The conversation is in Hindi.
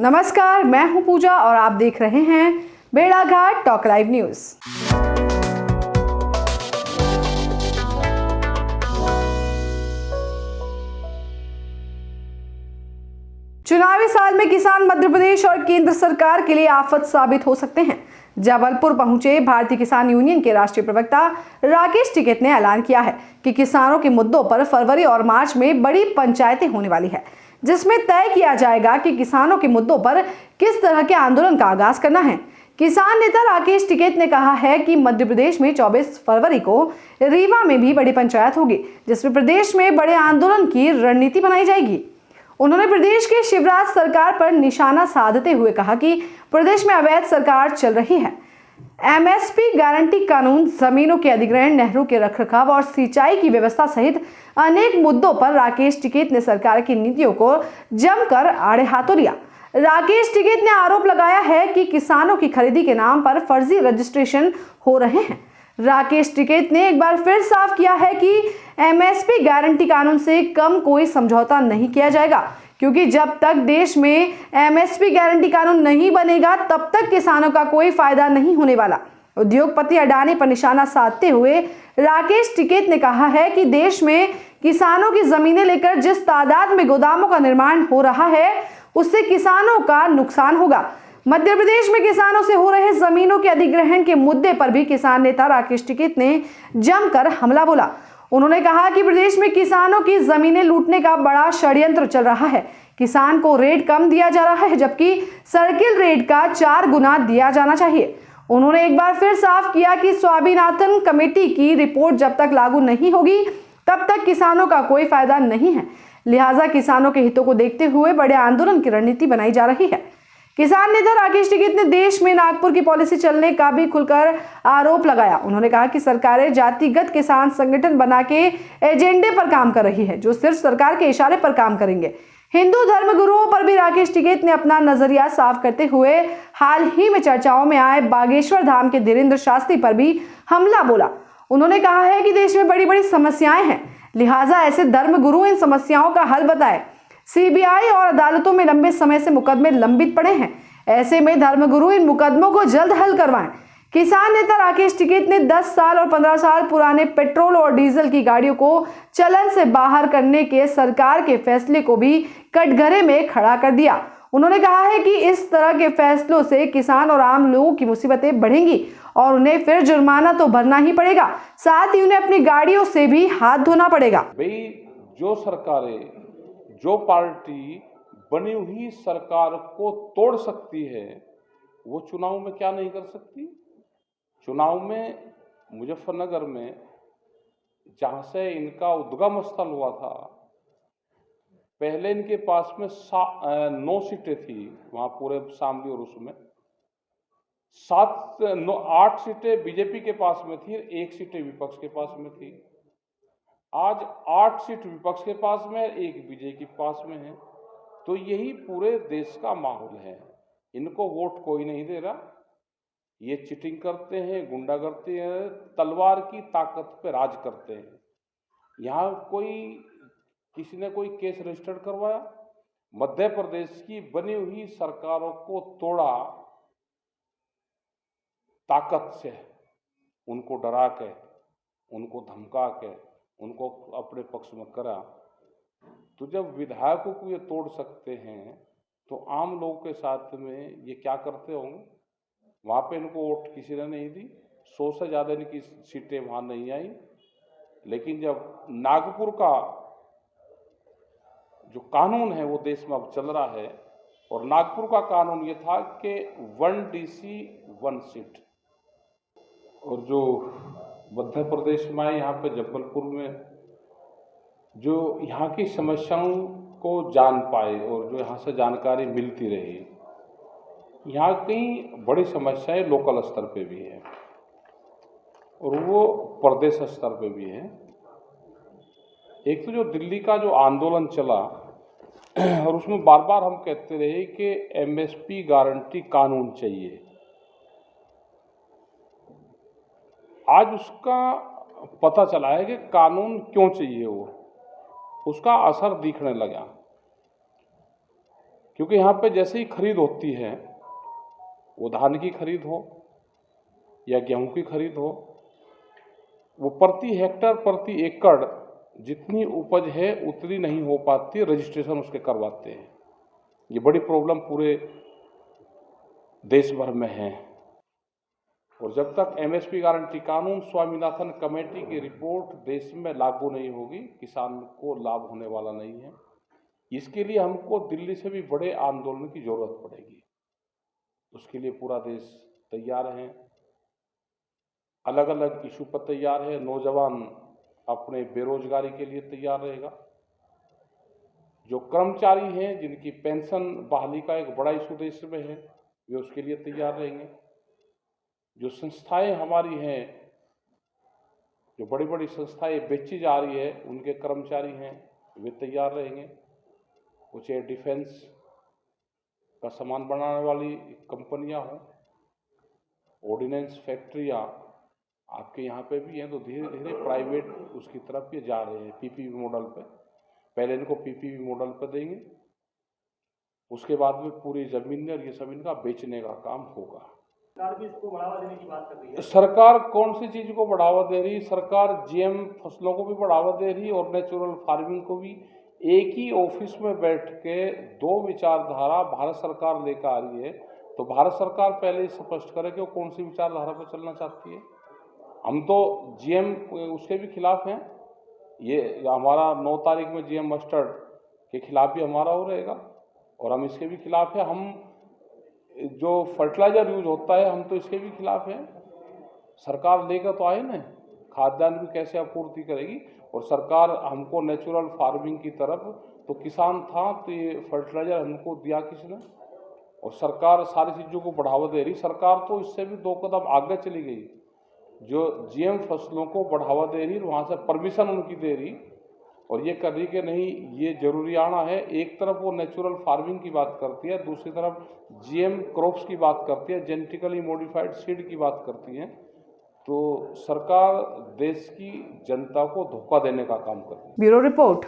नमस्कार, मैं हूं पूजा और आप देख रहे हैं भेड़ाघाट टॉक लाइव न्यूज। चुनावी साल में किसान मध्य प्रदेश और केंद्र सरकार के लिए आफत साबित हो सकते हैं। जबलपुर पहुंचे भारतीय किसान यूनियन के राष्ट्रीय प्रवक्ता राकेश टिकैत ने ऐलान किया है कि किसानों के मुद्दों पर फरवरी और मार्च में बड़ी पंचायतें होने वाली है, जिसमें तय किया जाएगा कि किसानों के मुद्दों पर किस तरह के आंदोलन का आगाज करना है। किसान नेता राकेश टिकैत ने कहा है कि मध्य प्रदेश में 24 फरवरी को रीवा में भी बड़ी पंचायत होगी, जिसमें प्रदेश में बड़े आंदोलन की रणनीति बनाई जाएगी। उन्होंने प्रदेश की शिवराज सरकार पर निशाना साधते हुए कहा कि प्रदेश में अवैध सरकार चल रही है। एमएसपी गारंटी कानून, जमीनों के अधिग्रहण, नहरों के रखरखाव और सिंचाई की व्यवस्था सहित अनेक मुद्दों पर राकेश टिकैत ने सरकार की नीतियों को जमकर आड़े हाथों लिया। राकेश टिकैत ने आरोप लगाया है कि किसानों की खरीदी के नाम पर फर्जी रजिस्ट्रेशन हो रहे हैं। राकेश टिकैत ने एक बार फिर साफ किया है कि एमएसपी गारंटी कानून से कम कोई समझौता नहीं किया जाएगा, क्योंकि जब तक देश में एमएसपी गारंटी कानून नहीं बनेगा तब तक किसानों का कोई फायदा नहीं होने वाला। उद्योगपति अडानी पर निशाना साधते हुए राकेश टिकैत ने कहा है कि देश में किसानों की जमीनें लेकर जिस तादाद में गोदामों का निर्माण हो रहा है, उससे किसानों का नुकसान होगा। मध्य प्रदेश में किसानों से हो रहे जमीनों के अधिग्रहण के मुद्दे पर भी किसान नेता राकेश टिकैत ने जमकर हमला बोला। उन्होंने कहा कि प्रदेश में किसानों की जमीनें लूटने का बड़ा षड्यंत्र चल रहा है। किसान को रेट कम दिया जा रहा है, जबकि सर्किल रेट का 4 गुना दिया जाना चाहिए। उन्होंने एक बार फिर साफ किया कि स्वामीनाथन कमेटी की रिपोर्ट जब तक लागू नहीं होगी तब तक किसानों का कोई फायदा नहीं है। लिहाजा किसानों के हितों को देखते हुए बड़े आंदोलन की रणनीति बनाई जा रही है। किसान नेता राकेश टिकैत ने देश में नागपुर की पॉलिसी चलने का भी खुलकर आरोप लगाया। उन्होंने कहा कि सरकारें जातिगत किसान संगठन बना के एजेंडे पर काम कर रही है, जो सिर्फ सरकार के इशारे पर काम करेंगे। हिंदू धर्मगुरुओं पर भी राकेश टिकैत ने अपना नजरिया साफ करते हुए हाल ही में चर्चाओं में आए बागेश्वर धाम के धीरेन्द्र शास्त्री पर भी हमला बोला। उन्होंने कहा है कि देश में बड़ी बड़ी समस्याएं हैं, लिहाजा ऐसे धर्मगुरु इन समस्याओं का हल बताए। सीबीआई और अदालतों में लंबे समय से मुकदमे लंबित पड़े हैं, ऐसे में धर्मगुरु इन मुकदमों को जल्द हल करवाएं। किसान नेता राकेश टिकैत ने 10 साल और 15 साल पुराने पेट्रोल और डीजल की गाड़ियों को चलन से बाहर करने के सरकार के फैसले को भी कटघरे में खड़ा कर दिया। उन्होंने कहा है कि इस तरह के फैसलों से किसान और आम लोगों की मुसीबतें बढ़ेंगी और उन्हें फिर जुर्माना तो भरना ही पड़ेगा, साथ ही उन्हें अपनी गाड़ियों से भी हाथ धोना पड़ेगा। भाई, जो सरकारें, जो पार्टी बनी हुई सरकार को तोड़ सकती है, वो चुनाव में क्या नहीं कर सकती। चुनाव में मुजफ्फरनगर में जहां से इनका उद्गम स्थल हुआ था, पहले इनके पास में 9 सीटें थी वहां पूरे शामली और उसमें 8 सीटें बीजेपी के पास में थी, 1 सीटें विपक्ष के पास में थी। आज 8 सीट विपक्ष के पास में, 1 बीजेपी के पास में है। तो यही पूरे देश का माहौल है। इनको वोट कोई नहीं दे रहा, ये चीटिंग करते हैं, गुंडागर्दी है, तलवार की ताकत पे राज करते हैं। यहाँ किसी ने कोई केस रजिस्टर करवाया, मध्य प्रदेश की बनी हुई सरकारों को तोड़ा ताकत से, उनको डरा के, उनको धमका के, उनको अपने पक्ष में करा। तो जब विधायकों को ये तोड़ सकते हैं तो आम लोगों के साथ में ये क्या करते होंगे। वहाँ पे इनको वोट किसी ने नहीं दी, 100 से ज़्यादा इनकी सीटें वहाँ नहीं आई। लेकिन जब नागपुर का जो कानून है वो देश में अब चल रहा है, और नागपुर का कानून ये था कि 1 DC 1 सीट, और जो मध्य प्रदेश में यहाँ पे जबलपुर में जो यहाँ की समस्याओं को जान पाए और जो यहाँ से जानकारी मिलती रही, यहाँ कई बड़ी समस्याएं लोकल स्तर पे भी है और वो प्रदेश स्तर पे भी है। एक तो जो दिल्ली का जो आंदोलन चला और उसमें बार बार हम कहते रहे कि एमएसपी गारंटी कानून चाहिए, आज उसका पता चला है कि कानून क्यों चाहिए, वो उसका असर दिखने लगा। क्योंकि यहाँ पे जैसे ही खरीद होती है, वो धान की खरीद हो या गेहूं की खरीद हो, वो प्रति हेक्टर प्रति एकड़ जितनी उपज है उतनी नहीं हो पाती, रजिस्ट्रेशन उसके करवाते हैं। ये बड़ी प्रॉब्लम पूरे देश भर में है। और जब तक एमएसपी गारंटी कानून स्वामीनाथन कमेटी की रिपोर्ट देश में लागू नहीं होगी, किसान को लाभ होने वाला नहीं है। इसके लिए हमको दिल्ली से भी बड़े आंदोलन की जरूरत पड़ेगी। उसके लिए पूरा देश तैयार है, अलग अलग इशू पर तैयार है। नौजवान अपने बेरोजगारी के लिए तैयार रहेगा। जो कर्मचारी हैं जिनकी पेंशन बहाली का एक बड़ा इशू देश में है, वे उसके लिए तैयार रहेंगे। जो संस्थाएं हमारी हैं, जो बड़ी बड़ी संस्थाएं बेची जा रही है, उनके कर्मचारी हैं, वे तैयार रहेंगे। वो चाहे डिफेंस का सामान बनाने वाली कंपनियां हों, ऑर्डिनेंस फैक्ट्रियां आपके यहाँ पे भी हैं, तो धीरे धीरे प्राइवेट उसकी तरफ ये जा रहे हैं पीपीपी मॉडल पे। पहले इनको पीपीपी मॉडल पे देंगे, उसके बाद में पूरी जमीन और ये जमीन का बेचने का काम होगा। सरकार भी इसको बढ़ावा देने की बात कर रही है। सरकार कौन सी चीज को बढ़ावा दे रही? सरकार जीएम फसलों को भी बढ़ावा दे रही और नेचुरल फार्मिंग को भी। एक ही ऑफिस में बैठ के दो विचारधारा भारत सरकार लेकर आ रही है, तो भारत सरकार पहले ही स्पष्ट करे कि वो कौन सी विचारधारा पर चलना चाहती है। हम तो जीएम उसके भी खिलाफ हैं। ये हमारा 9 तारीख में जीएम मस्टर्ड के खिलाफ भी हमारा हो रहेगा और हम इसके भी खिलाफ है। हम जो फर्टिलाइजर यूज होता है, हम तो इसके भी खिलाफ हैं। सरकार लेकर तो आए ना, खाद्यान्न भी कैसे आपूर्ति करेगी। और सरकार हमको नेचुरल फार्मिंग की तरफ, तो किसान था तो ये फर्टिलाइजर हमको दिया किसने? और सरकार सारी चीज़ों को बढ़ावा दे रही। सरकार तो इससे भी 2 कदम आगे चली गई। जो जीएम फसलों को बढ़ावा दे रही, वहाँ से परमिशन उनकी दे रही और ये कर रही कि नहीं, ये जरूरी आना है। एक तरफ वो नेचुरल फार्मिंग की बात करती है, दूसरी तरफ जीएम क्रॉप्स की बात करती है, जेनेटिकली मॉडिफाइड सीड की बात करती है। तो सरकार देश की जनता को धोखा देने का काम कर रही है। Bureau report.